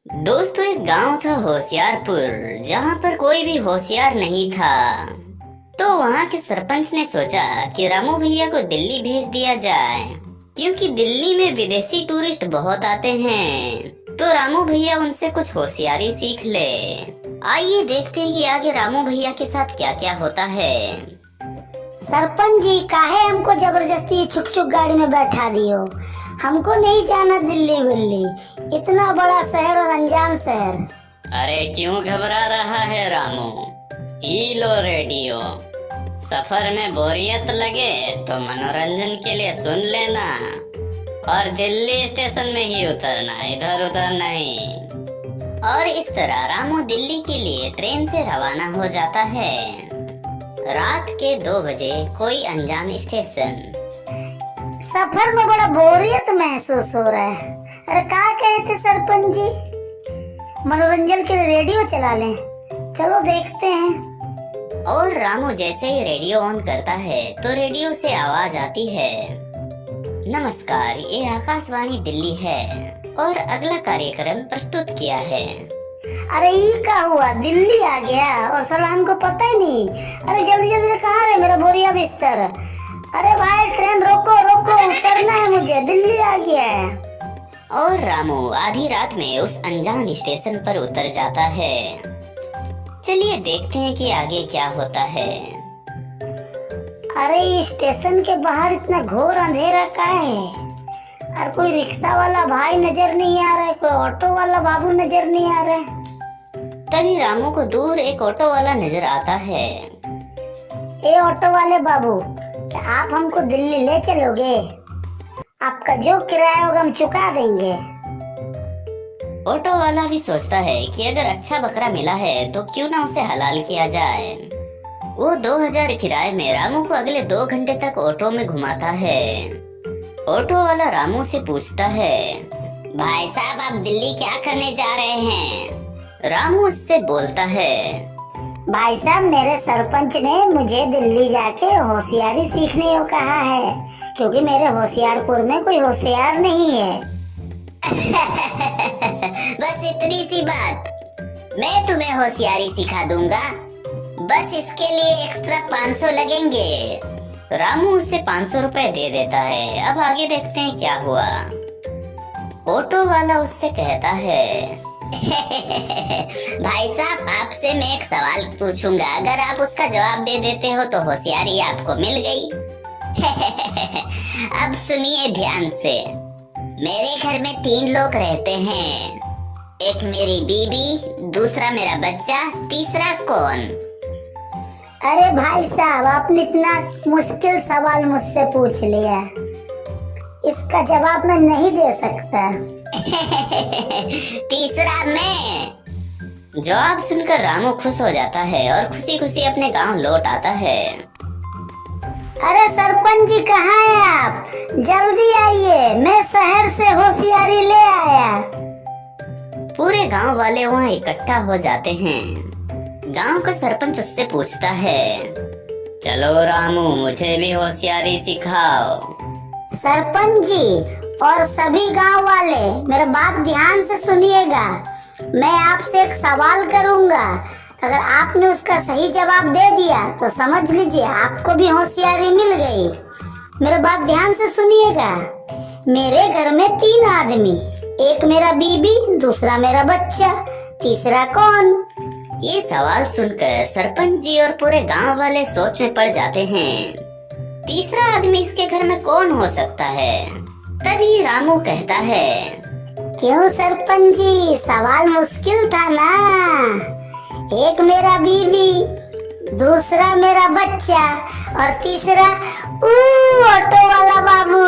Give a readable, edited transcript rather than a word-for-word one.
दोस्तों, एक गांव था होशियारपुर, जहां पर कोई भी होशियार नहीं था। तो वहां के सरपंच ने सोचा कि रामू भैया को दिल्ली भेज दिया जाए, क्योंकि दिल्ली में विदेशी टूरिस्ट बहुत आते हैं। तो रामू भैया उनसे कुछ होशियारी सीख ले। आइए देखते हैं कि आगे रामू भैया के साथ क्या क्या होता है। सरपंच जी, काहे हमको जबरदस्ती छुक छुक गाड़ी में बैठा दियो। हमको नहीं जाना दिल्ली विल्ली, इतना बड़ा शहर और अनजान शहर। अरे क्यों घबरा रहा है रामू? ई लो रेडियो। सफर में बोरियत लगे तो मनोरंजन के लिए सुन लेना, और दिल्ली स्टेशन में ही उतरना, इधर उधर नहीं। और इस तरह रामू दिल्ली के लिए ट्रेन से रवाना हो जाता है। रात के 2 बजे कोई अनजान स्टेशन। सफर में बड़ा बोरियत महसूस हो रहा है। अरे क्या कहे थे सरपंच जी? मनोरंजन के लिए रेडियो चला लें, चलो देखते हैं। और रामू जैसे ही रेडियो ऑन करता है तो रेडियो से आवाज आती है, नमस्कार, ये आकाशवाणी दिल्ली है और अगला कार्यक्रम प्रस्तुत किया है। अरे ये क्या हुआ, दिल्ली आ गया और साला हमको पता ही नहीं। अरे जल्दी जल्दी कहाँ है मेरा बोरिया बिस्तर? अरे भाई ट्रेन रोको रोको, उतरना है मुझे, दिल्ली आ गया है। और रामू आधी रात में उस अनजान स्टेशन पर उतर जाता है। चलिए देखते हैं कि आगे क्या होता है। अरे स्टेशन के बाहर इतना घोर अंधेरा का है, और कोई रिक्शा वाला भाई नजर नहीं आ रहा है, कोई ऑटो वाला बाबू नजर नहीं आ रहा है। तभी रामू को दूर एक ऑटो वाला नजर आता है। ए ऑटो वाले बाबू, क्या आप हमको दिल्ली ले चलोगे? आपका जो किराया होगा हम चुका देंगे। ऑटो वाला भी सोचता है कि अगर अच्छा बकरा मिला है तो क्यों ना उसे हलाल किया जाए। वो 2000 किराए में रामू को अगले 2 घंटे तक ऑटो में घुमाता है। ऑटो वाला रामू से पूछता है, भाई साहब, आप दिल्ली क्या करने जा रहे हैं? रामू उससे बोलता है, भाई साहब, मेरे सरपंच ने मुझे दिल्ली जाके होशियारी सीखने को कहा है, क्योंकि मेरे होशियारपुर में कोई होशियार नहीं है। बस इतनी सी बात, मैं तुम्हें होशियारी सिखा दूंगा, बस इसके लिए एक्स्ट्रा 500 लगेंगे। रामू उसे 500 रुपए दे देता है। अब आगे देखते हैं क्या हुआ। ऑटो वाला उससे कहता है, भाई साहब, आपसे मैं एक सवाल पूछूंगा, अगर आप उसका जवाब दे देते हो तो होशियारी आपको मिल गई। अब सुनिए ध्यान से। मेरे घर में 3 लोग रहते हैं, एक मेरी बीबी, दूसरा मेरा बच्चा, तीसरा कौन? अरे भाई साहब, आपने इतना मुश्किल सवाल मुझसे पूछ लिया, इसका जवाब मैं नहीं दे सकता। तीसरा मैं। जवाब सुनकर रामू खुश हो जाता है और खुशी खुशी अपने गांव लौट आता है। अरे सरपंच जी, कहाँ हैं आप? जल्दी आइए, मैं शहर से होशियारी ले आया। पूरे गांव वाले वहाँ इकट्ठा हो जाते हैं। गांव का सरपंच उससे पूछता है, चलो रामू, मुझे भी होशियारी सिखाओ। सरपंच जी और सभी गांव वाले, मेरा बात ध्यान से सुनिएगा। मैं आपसे एक सवाल करूंगा, अगर आपने उसका सही जवाब दे दिया तो समझ लीजिए आपको भी होशियारी मिल गई। मेरा बात ध्यान से सुनिएगा। मेरे घर में 3 आदमी, एक मेरा बीबी, दूसरा मेरा बच्चा, तीसरा कौन? ये सवाल सुनकर सरपंच जी और पूरे गांव वाले सोच में पड़ जाते हैं। तीसरा आदमी इसके घर में कौन हो सकता है? तभी रामू कहता है, क्यों सरपंच जी, सवाल मुश्किल था ना? एक मेरा बीबी, दूसरा मेरा बच्चा और तीसरा ऑटो वाला बाबू।